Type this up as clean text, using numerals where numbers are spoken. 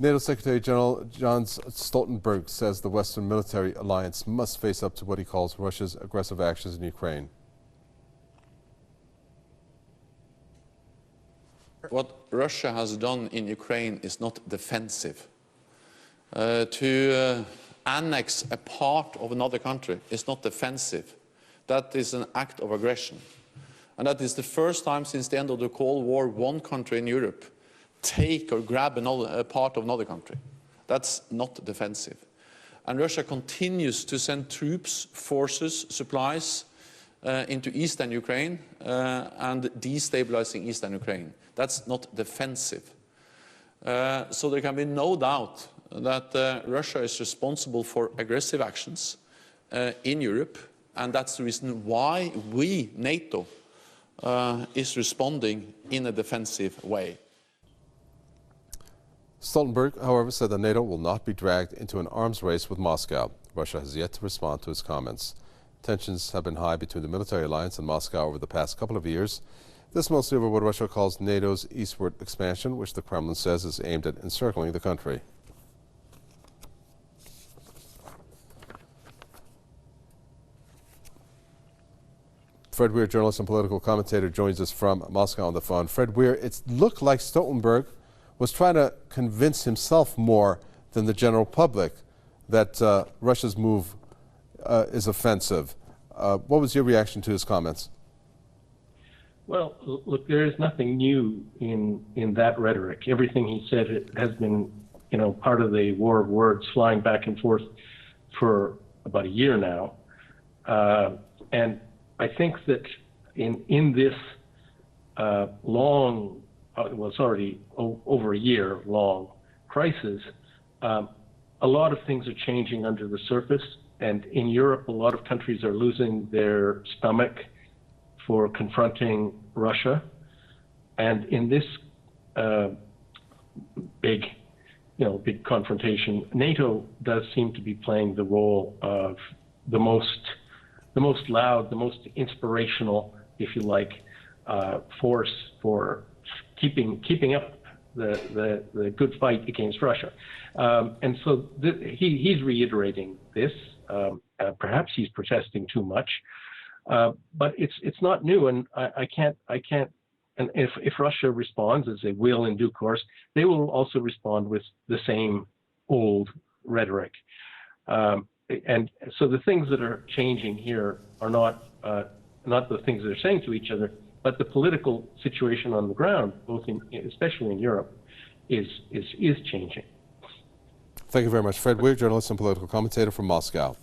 NATO Secretary General Jens Stoltenberg says the Western military alliance must face up to what he calls Russia's aggressive actions in Ukraine. What Russia has done in Ukraine is not defensive. To annex a part of another country is not defensive. That is an act of aggression. And that is the first time since the end of the Cold War one country in Europe take or grab a part of another country. That's not defensive. And Russia continues to send troops, forces, supplies into eastern Ukraine and destabilizing eastern Ukraine. That's not defensive. So there can be no doubt that Russia is responsible for aggressive actions in Europe, and that's the reason why we, NATO, is responding in a defensive way. Stoltenberg, however, said that NATO will not be dragged into an arms race with Moscow. Russia has yet to respond to his comments. Tensions have been high between the military alliance and Moscow over the past couple of years. This mostly over what Russia calls NATO's eastward expansion, which the Kremlin says is aimed at encircling the country. Fred Weir, journalist and political commentator, joins us from Moscow on the phone. Fred Weir, it looked like Stoltenberg was trying to convince himself more than the general public that Russia's move is offensive. What was your reaction to his comments? Well, look, there is nothing new in that rhetoric. Everything he said has been, part of the war of words flying back and forth for about a year now. And I think that in this long, well, it's already over a year long crisis, a lot of things are changing under the surface. And in Europe, a lot of countries are losing their stomach for confronting Russia. And in this big confrontation, NATO does seem to be playing the role of the most loud, the most inspirational, if you like, force for keeping up the good fight against Russia. And so he's reiterating this. Perhaps he's protesting too much, but it's not new, and I can't. And if Russia responds, as they will in due course, they will also respond with the same old rhetoric. And so the things that are changing here are not the things they're saying to each other, but the political situation on the ground, especially in Europe, is changing. Thank you very much. Fred Weir, journalist and political commentator from Moscow.